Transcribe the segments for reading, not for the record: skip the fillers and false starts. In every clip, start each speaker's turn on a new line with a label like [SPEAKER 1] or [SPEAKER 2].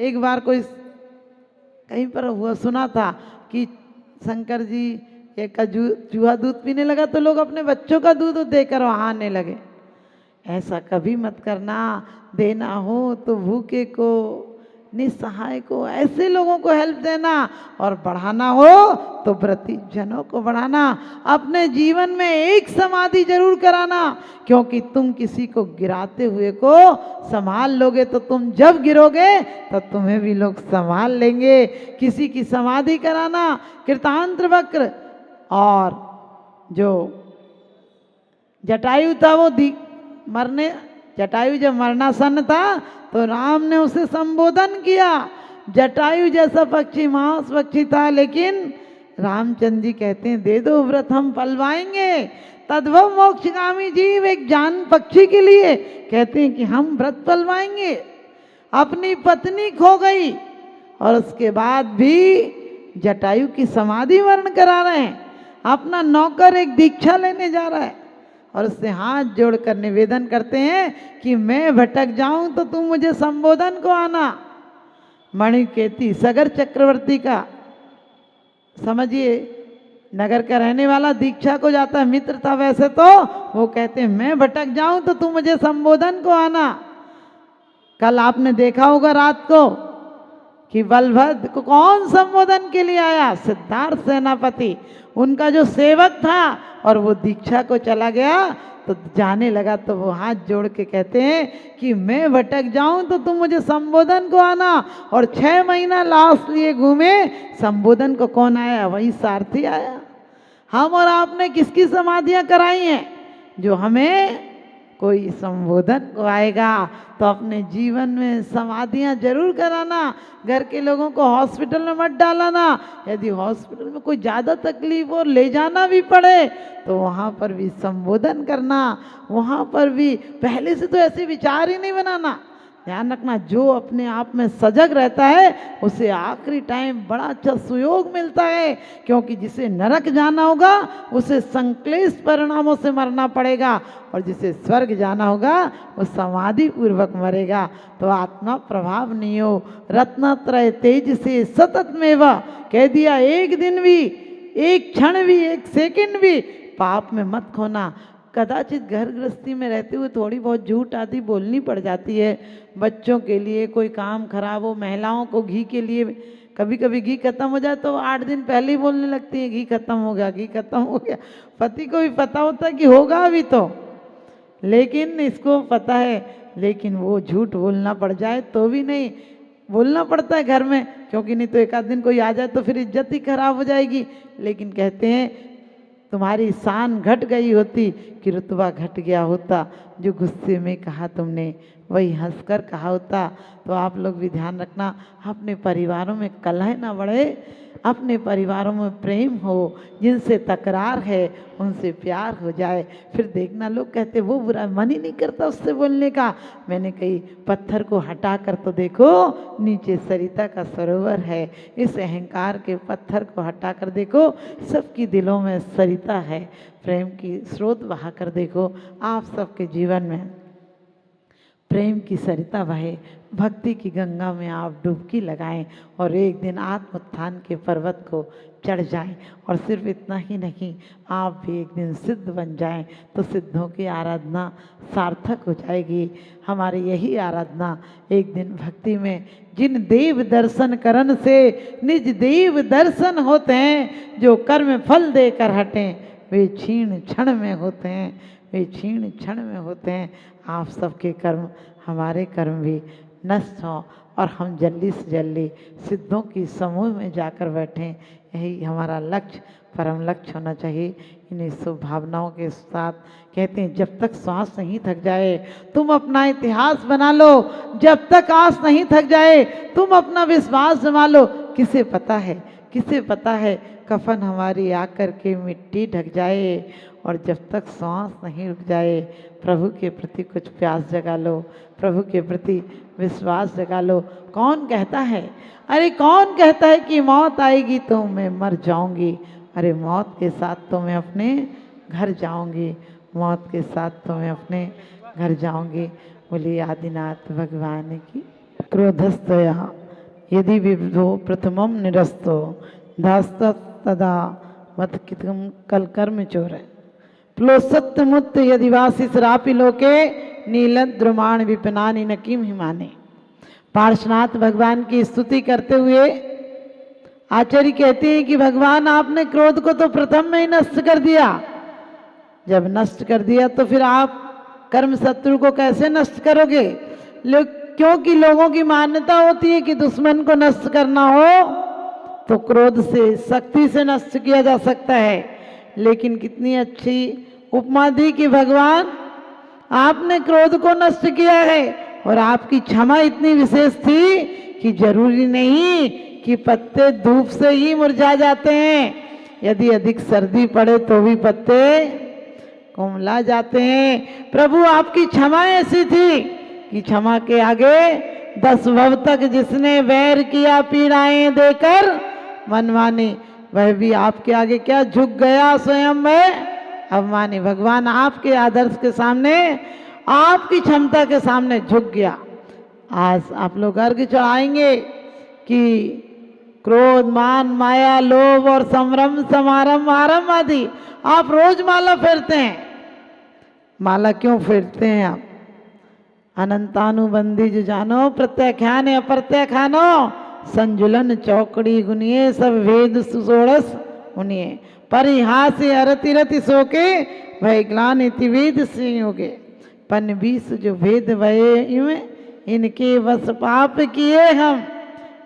[SPEAKER 1] एक बार कोई कहीं पर हुआ सुना था कि शंकर जी एक चूहा दूध पीने लगा तो लोग अपने बच्चों का दूध देकर वहाँ आने लगे। ऐसा कभी मत करना। देना हो तो भूखे को, निस्सहाय को, ऐसे लोगों को हेल्प देना, और बढ़ाना हो तो व्रती जनों को बढ़ाना। अपने जीवन में एक समाधि जरूर कराना, क्योंकि तुम किसी को गिराते हुए को संभाल लोगे तो तुम जब गिरोगे तो तुम्हें भी लोग संभाल लेंगे। किसी की समाधि कराना। कृतांत्र वक्र और जो जटायु था वो मरने, जटायु जब मरणासन था तो राम ने उसे संबोधन किया। जटायु जैसा पक्षी मांस पक्षी था, लेकिन रामचंद्र जी कहते हैं दे दो व्रत हम पलवाएंगे। तद्भव मोक्षगामी जीव एक जान पक्षी के लिए कहते हैं कि हम व्रत पलवाएंगे। अपनी पत्नी खो गई और उसके बाद भी जटायु की समाधि वर्ण करा रहे हैं। अपना नौकर एक दीक्षा लेने जा रहा है और उससे हाथ जोड़कर निवेदन करते हैं कि मैं भटक जाऊं तो तुम मुझे संबोधन को आना। मणिकेती सगर चक्रवर्ती का समझिए, नगर का रहने वाला दीक्षा को जाता है, मित्र था वैसे तो, वो कहते हैं मैं भटक जाऊं तो तुम मुझे संबोधन को आना। कल आपने देखा होगा रात को कि बलभद्र को कौन संबोधन के लिए आया? सिद्धार्थ सेनापति, उनका जो सेवक था, और वो दीक्षा को चला गया तो जाने लगा तो वो हाथ जोड़ के कहते हैं कि मैं भटक जाऊं तो तुम मुझे संबोधन को आना। और 6 महीना लाश लिए घूमे, संबोधन को कौन आया? वही सारथी आया। हम और आपने किसकी समाधियां कराई हैं? जो हमें कोई संबोधन को आएगा तो अपने जीवन में समाधियां जरूर कराना। घर के लोगों को हॉस्पिटल में मत डालाना। यदि हॉस्पिटल में कोई ज़्यादा तकलीफ और ले जाना भी पड़े तो वहाँ पर भी संबोधन करना। वहाँ पर भी पहले से तो ऐसे विचार ही नहीं बनाना। ध्यान रखना, जो अपने आप में सजग रहता है उसे आखिरी टाइम बड़ा अच्छा सुयोग मिलता है, क्योंकि जिसे नरक जाना होगा उसे संक्लेश परिणामों से मरना पड़ेगा, और जिसे स्वर्ग जाना होगा वो समाधि पूर्वक मरेगा। तो आत्मा प्रभाव नहीं हो, रत्नत्रय तेज से सतत मेवा कह दिया। एक दिन भी, एक क्षण भी, एक सेकंड भी पाप में मत खोना। कदाचित घर गृहस्थी में रहते हुए थोड़ी बहुत झूठ आदि बोलनी पड़ जाती है। बच्चों के लिए कोई काम खराब हो, महिलाओं को घी के लिए कभी कभी घी खत्म हो जाए तो 8 दिन पहले ही बोलने लगती है घी खत्म हो गया, घी खत्म हो गया। पति को भी पता होता है कि होगा अभी तो, लेकिन इसको पता है, लेकिन वो झूठ बोलना पड़ जाए तो भी नहीं बोलना पड़ता है घर में, क्योंकि नहीं तो एक आध दिन कोई आ जाए तो फिर इज्जत ही खराब हो जाएगी। लेकिन कहते हैं तुम्हारी शान घट गई होती कि रुतबा घट गया होता। जो गुस्से में कहा तुमने वही हंसकर कहा होता। तो आप लोग भी ध्यान रखना, अपने परिवारों में कलह ना बढ़े, अपने परिवारों में प्रेम हो। जिनसे तकरार है उनसे प्यार हो जाए। फिर देखना लोग कहते वो बुरा, मन ही नहीं करता उससे बोलने का। मैंने कही पत्थर को हटा कर तो देखो, नीचे सरिता का सरोवर है। इस अहंकार के पत्थर को हटा कर देखो, सबकी दिलों में सरिता है। प्रेम की स्रोत बहा कर देखो, आप सबके जीवन में प्रेम की सरिता बहे। भक्ति की गंगा में आप डुबकी लगाएं और एक दिन आत्मोत्थान के पर्वत को चढ़ जाएं। और सिर्फ इतना ही नहीं, आप भी एक दिन सिद्ध बन जाएं तो सिद्धों की आराधना सार्थक हो जाएगी। हमारी यही आराधना एक दिन भक्ति में, जिन देव दर्शन करन से निज देव दर्शन होते हैं, जो कर्म फल देकर हटें वे क्षीण क्षण में होते हैं, वे क्षीण क्षण में होते हैं। आप सबके कर्म, हमारे कर्म भी नष्ट हों और हम जल्दी से जल्दी सिद्धों की समूह में जाकर बैठें। यही हमारा लक्ष्य, परम लक्ष्य होना चाहिए। इन्हीं शुभ भावनाओं के साथ कहते हैं जब तक श्वास नहीं थक जाए तुम अपना इतिहास बना लो, जब तक आस नहीं थक जाए तुम अपना विश्वास जमा लो। किसे पता है, किसे पता है कफन हमारी आकर के मिट्टी ढक जाए, और जब तक सांस नहीं रुक जाए प्रभु के प्रति कुछ प्यास जगा लो, प्रभु के प्रति विश्वास जगा लो। कौन कहता है, अरे कौन कहता है कि मौत आएगी तो मैं मर जाऊंगी? अरे मौत के साथ तो मैं अपने घर जाऊंगी, मौत के साथ तो मैं अपने घर जाऊंगी। बोलिए आदिनाथ भगवान की। क्रोधस्तया यदि विविधो प्रथमम निरस्तो धास्त तदा मत कितम कल कर्म चोर है प्लोसत्य मुक्त यदि वासी श्रापि लोके नीलत द्रुमाण विपनानी नकीम हिमाने। पार्श्वनाथ भगवान की स्तुति करते हुए आचार्य कहते हैं कि भगवान आपने क्रोध को तो प्रथम में ही नष्ट कर दिया, जब नष्ट कर दिया तो फिर आप कर्म शत्रु को कैसे नष्ट करोगे? क्योंकि लोगों की मान्यता होती है कि दुश्मन को नष्ट करना हो तो क्रोध से शक्ति से नष्ट किया जा सकता है, लेकिन कितनी अच्छी उपमा दी कि भगवान आपने क्रोध को नष्ट किया है और आपकी क्षमा इतनी विशेष थी कि जरूरी नहीं कि पत्ते धूप से ही मुरझा जाते हैं, यदि अधिक सर्दी पड़े तो भी पत्ते कोमला जाते हैं। प्रभु आपकी क्षमा ऐसी थी कि क्षमा के आगे 10 भव तक जिसने वैर किया पीड़ाएं देकर मनमानी, वह भी आपके आगे क्या झुक गया स्वयं में अवमानी। भगवान आपके आदर्श के सामने, आपकी क्षमता के सामने झुक गया। आज आप लोग अर्घ चढ़ाएंगे कि क्रोध मान माया लोभ और संभ्रम समारंभ आरंभ आदि आप रोज माला फेरते हैं। माला क्यों फेरते हैं आप? अनंतानुबंधी जो जानो प्रत्याख्यान अप्रत्याख्यानो संजुलन चौकड़ी गुनिये सब वेद सुसोड़स उनिये परिहास अरति रति सोके वह ग्लान इति वेद से योगे पन 20 जो भेद भये इनके बस पाप किए हम।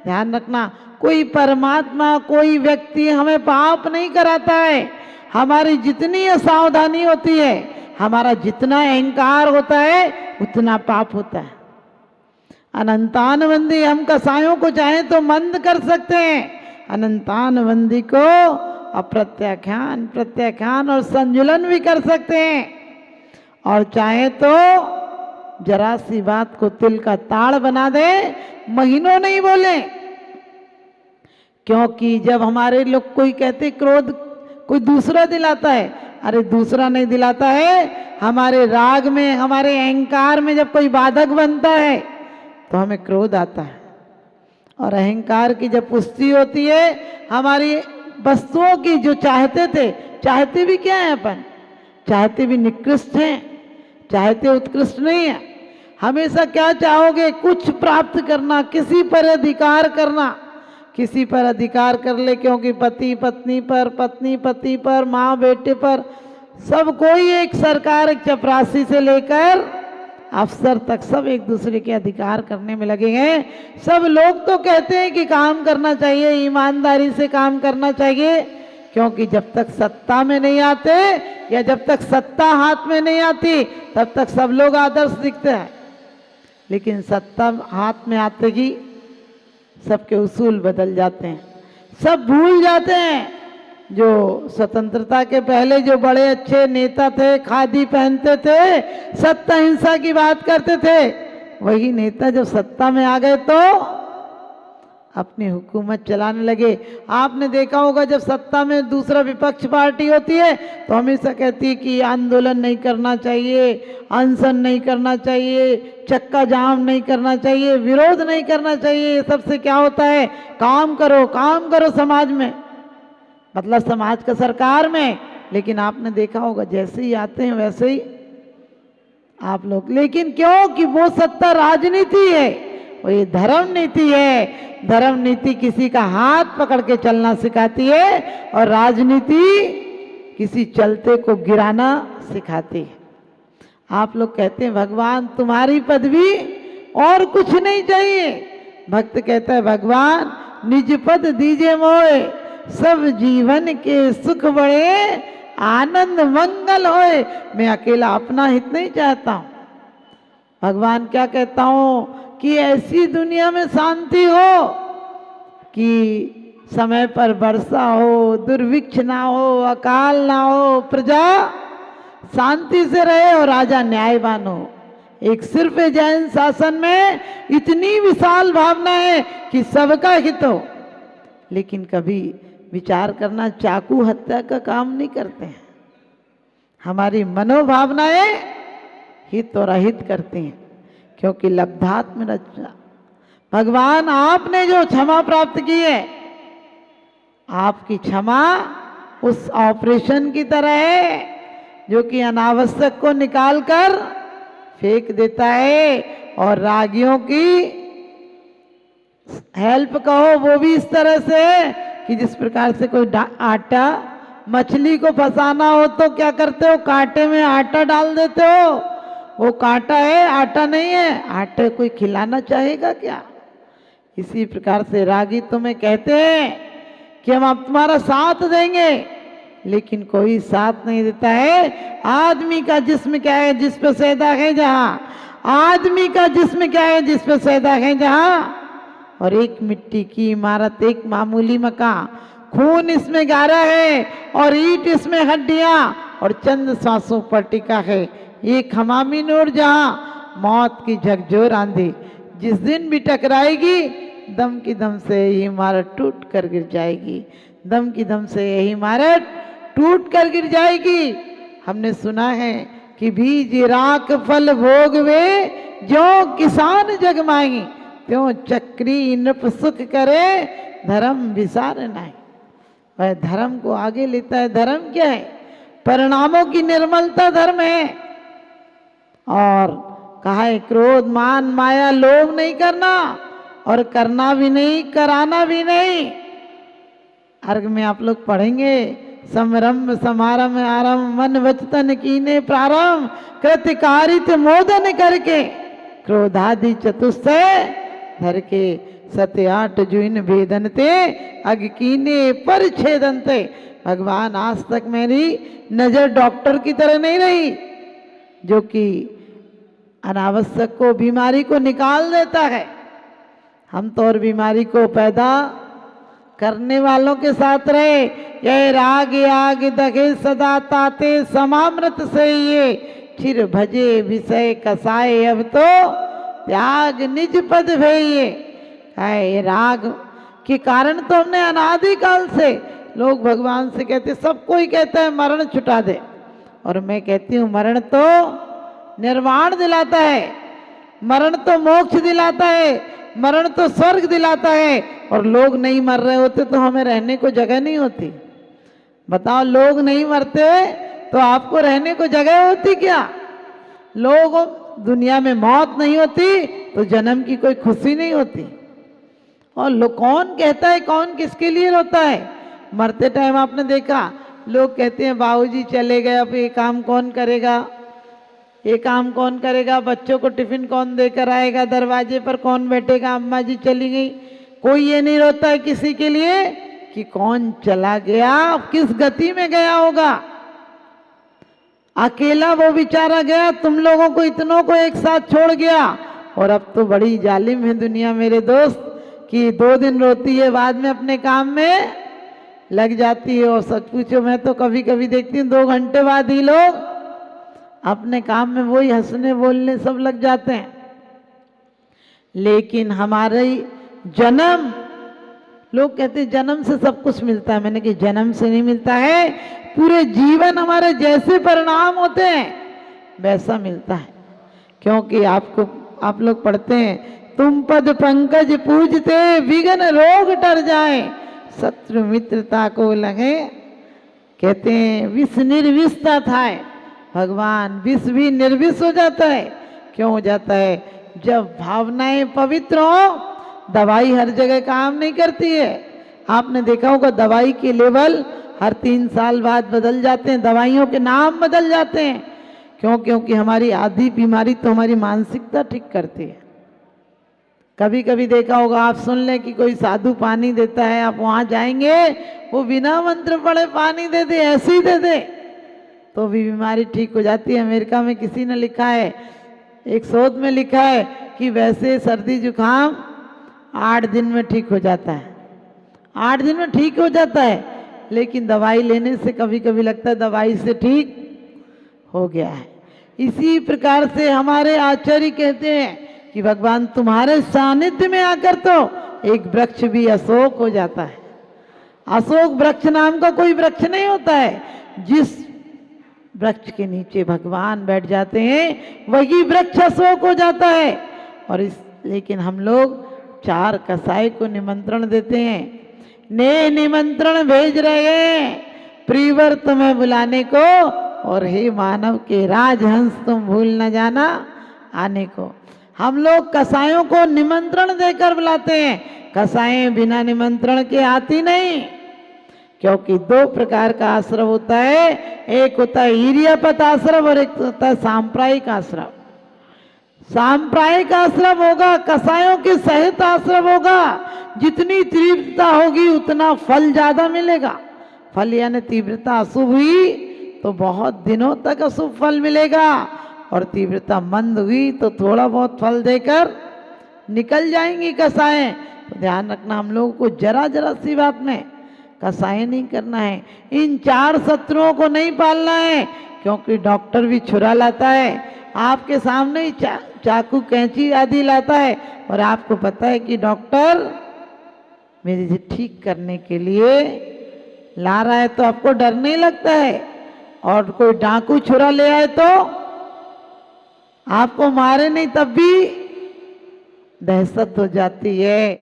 [SPEAKER 1] ध्यान रखना, कोई परमात्मा कोई व्यक्ति हमें पाप नहीं कराता है। हमारी जितनी असावधानी होती है, हमारा जितना अहंकार होता है उतना पाप होता है। अनंतानवंदी हम कसायों को चाहे तो मंद कर सकते हैं, अनंतानवंदी को अप्रत्याख्यान प्रत्याख्यान और संजुलन भी कर सकते हैं, और चाहे तो जरा सी बात को तिल का ताड़ बना दे, महीनों नहीं बोले। क्योंकि जब हमारे लोग कोई कहते क्रोध कोई दूसरा दिलाता है, अरे दूसरा नहीं दिलाता है, हमारे राग में हमारे अहंकार में जब कोई बाधक बनता है तो हमें क्रोध आता है। और अहंकार की जब पुष्टि होती है, हमारी वस्तुओं की जो चाहते थे, चाहते भी क्या है अपन? चाहते भी निकृष्ट हैं, चाहते उत्कृष्ट नहीं है। हमेशा क्या चाहोगे? कुछ प्राप्त करना, किसी पर अधिकार करना, किसी पर अधिकार कर ले, क्योंकि पति पत्नी पर, पत्नी पति पर, माँ बेटे पर, सब कोई एक सरकार, एक चपरासी से लेकर अफसर तक सब एक दूसरे के अधिकार करने में लगे हैं। सब लोग तो कहते हैं कि काम करना चाहिए, ईमानदारी से काम करना चाहिए, क्योंकि जब तक सत्ता में नहीं आते या जब तक सत्ता हाथ में नहीं आती तब तक सब लोग आदर्श दिखते हैं, लेकिन सत्ता हाथ में आते ही सबके उसूल बदल जाते हैं, सब भूल जाते हैं। जो स्वतंत्रता के पहले जो बड़े अच्छे नेता थे, खादी पहनते थे, सत्ता हिंसा की बात करते थे, वही नेता जब सत्ता में आ गए तो अपनी हुकूमत चलाने लगे। आपने देखा होगा जब सत्ता में दूसरा विपक्ष पार्टी होती है तो हमेशा कहती है कि आंदोलन नहीं करना चाहिए, अनशन नहीं करना चाहिए, चक्का जाम नहीं करना चाहिए, विरोध नहीं करना चाहिए। सबसे क्या होता है? काम करो समाज में, मतलब समाज का सरकार में। लेकिन आपने देखा होगा जैसे ही आते हैं वैसे ही आप लोग, लेकिन क्यों? कि वो सत्ता राजनीति है, वो ये धर्म नीति है। धर्म नीति किसी का हाथ पकड़ के चलना सिखाती है और राजनीति किसी चलते को गिराना सिखाती है। आप लोग कहते हैं भगवान तुम्हारी पदवी और कुछ नहीं चाहिए। भक्त कहता है भगवान निज पद दीजिए मोए, सब जीवन के सुख बड़े आनंद मंगल होए। मैं अकेला अपना हित नहीं चाहता हूं। भगवान क्या कहता हूं कि ऐसी दुनिया में शांति हो कि समय पर वर्षा हो, दुर्भिक्ष ना हो, अकाल ना हो, प्रजा शांति से रहे और राजा न्यायवान हो। एक सिर्फ जैन शासन में इतनी विशाल भावना है कि सबका हित हो, लेकिन कभी विचार करना चाकू हत्या का काम नहीं करते हैं। हमारी मनोभावनाएं हित और अहित करती हैं, क्योंकि लब्धात्म रचना भगवान आपने जो क्षमा प्राप्त की है, आपकी क्षमा उस ऑपरेशन की तरह है जो कि अनावश्यक को निकालकर फेंक देता है, और रागियों की हेल्प कहो वो भी इस तरह से कि जिस प्रकार से कोई आटा, मछली को फंसाना हो तो क्या करते हो, कांटे में आटा डाल देते हो, वो कांटा है आटा नहीं है, आटे कोई खिलाना चाहेगा क्या। इसी प्रकार से रागी तुम्हें कहते हैं कि हम अब तुम्हारा साथ देंगे, लेकिन कोई साथ नहीं देता है। आदमी का जिस्म क्या है, जिस पे सैदा है जहां, आदमी का जिस्म क्या है, जिस पे सैदा है जहां, और एक मिट्टी की इमारत, एक मामूली मकान, खून इसमें गारा है और ईंट इसमें हड्डियां और चंद सांसों पर टिका है एक हमामी नूर, जहां मौत की झकझोर आंधी जिस दिन भी टकराएगी, दम की दम से यही इमारत टूट कर गिर जाएगी, दम की दम से यही इमारत टूट कर गिर जाएगी। हमने सुना है कि बीज राख फल भोग वे, जो किसान जगमाई, त्यों चक्री नृप सुख करे, धर्म विसार नहीं। वह धर्म को आगे लेता है। धर्म क्या है, परिणामों की निर्मलता धर्म है। और कहा है क्रोध मान माया लोभ नहीं करना, और करना भी नहीं, कराना भी नहीं। अर्घ में आप लोग पढ़ेंगे, समरंभ समारंभ आरंभ मन वचतन कीने प्रारंभ, कृतकारित मोदन करके क्रोधादि चतुष्टय धर के, सत्य आठ जुइन भेदनते अग कीने पर छेदनते। भगवान आज तक मेरी नजर डॉक्टर की तरह नहीं रही जो कि अनावश्यक को, बीमारी को निकाल देता है। हम तो और बीमारी को पैदा करने वालों के साथ रहे। यह राग आग दगे सदा ताते, समामृत से ये चिर भजे विषय कसाए, अब तो त्याग निज पद भये। ये राग के कारण तो हमने अनादिकाल से, लोग भगवान से कहते, सब कोई कहता है मरण छुटा दे, और मैं कहती हूँ मरण तो निर्वाण दिलाता है, मरण तो मोक्ष दिलाता है, मरण तो स्वर्ग दिलाता है। और लोग नहीं मर रहे होते तो हमें रहने को जगह नहीं होती। बताओ, लोग नहीं मरते तो आपको रहने को जगह होती क्या? लोग दुनिया में मौत नहीं होती तो जन्म की कोई खुशी नहीं होती। और लोग कौन कहता है, कौन किसके लिए रोता है? मरते टाइम आपने देखा लोग कहते हैं बाबूजी चले गए, अब ये काम कौन करेगा, ये काम कौन करेगा, बच्चों को टिफिन कौन देकर आएगा, दरवाजे पर कौन बैठेगा, अम्मा जी चली गई। कोई ये नहीं रोता है किसी के लिए कि कौन चला गया, किस गति में गया होगा। अकेला वो बेचारा गया, तुम लोगों को इतनों को एक साथ छोड़ गया। और अब तो बड़ी जालिम है दुनिया मेरे दोस्त, कि 2 दिन रोती है, बाद में अपने काम में लग जाती है। और सच पूछो, मैं तो कभी कभी देखती हूँ 2 घंटे बाद ही लोग अपने काम में वही हंसने बोलने सब लग जाते हैं। लेकिन हमारे जन्म, लोग कहते हैं जन्म से सब कुछ मिलता है। मैंने कहा जन्म से नहीं मिलता है, पूरे जीवन हमारे जैसे परिणाम होते हैं वैसा मिलता है। क्योंकि आप लोग पढ़ते हैं, तुम पद पंकज पूजते विघ्न रोग टर जाए, शत्रु मित्रता को लगे। कहते हैं विष निर्विषता था, भगवान विष भी निर्विष हो जाता है। क्यों हो जाता है? जब भावनाएं पवित्र हो। दवाई हर जगह काम नहीं करती है। आपने देखा होगा दवाई के लेवल हर 3 साल बाद बदल जाते हैं, दवाइयों के नाम बदल जाते हैं। क्यों? क्योंकि हमारी आधी बीमारी तो हमारी मानसिकता ठीक करती है। कभी कभी देखा होगा, आप सुन लें कि कोई साधु पानी देता है, आप वहाँ जाएंगे वो बिना मंत्र पढ़े पानी दे दे, ऐसे ही दे दे तो भी बीमारी ठीक हो जाती है। अमेरिका में किसी ने लिखा है, एक शोध में लिखा है कि वैसे सर्दी जुकाम 8 दिन में ठीक हो जाता है, 8 दिन में ठीक हो जाता है। लेकिन दवाई लेने से कभी कभी लगता है दवाई से ठीक हो गया है। इसी प्रकार से हमारे आचार्य कहते हैं कि भगवान तुम्हारे सानिध्य में आकर तो एक वृक्ष भी अशोक हो जाता है। अशोक वृक्ष नाम का कोई वृक्ष नहीं होता है। जिस वृक्ष के नीचे भगवान बैठ जाते हैं वही वृक्ष अशोक हो जाता है। और लेकिन हम लोग 4 कसाई को निमंत्रण देते हैं, ने निमंत्रण भेज रहे हैं प्रीवर तुम्हें बुलाने को, और हे मानव के राजहंस तुम भूल न जाना आने को। हम लोग कसाईयों को निमंत्रण देकर बुलाते हैं, कसाई बिना निमंत्रण के आती नहीं, क्योंकि 2 प्रकार का आश्रम होता है, एक होता है ईर्यापत आश्रम और एक होता है सांप्रायिक आश्रम। सांप्रायिक आश्रम होगा, कसायों के सहित आश्रम होगा, जितनी तीव्रता होगी उतना फल ज्यादा मिलेगा। फल यानी तीव्रता अशुभ हुई तो बहुत दिनों तक अशुभ फल मिलेगा, और तीव्रता मंद हुई तो थोड़ा बहुत फल देकर निकल जाएंगी कसाएं। तो ध्यान रखना, हम लोगों को जरा जरा सी बात में कसाई नहीं करना है, इन 4 शत्रुओं को नहीं पालना है, क्योंकि डॉक्टर भी छुरा लाता है, आपके सामने ही चाकू कैंची आदि लाता है, और आपको पता है कि डॉक्टर मेरी ठीक करने के लिए ला रहा है, तो आपको डर नहीं लगता है। और कोई डाकू छुरा ले आए तो आपको मारे नहीं तब भी दहशत हो जाती है।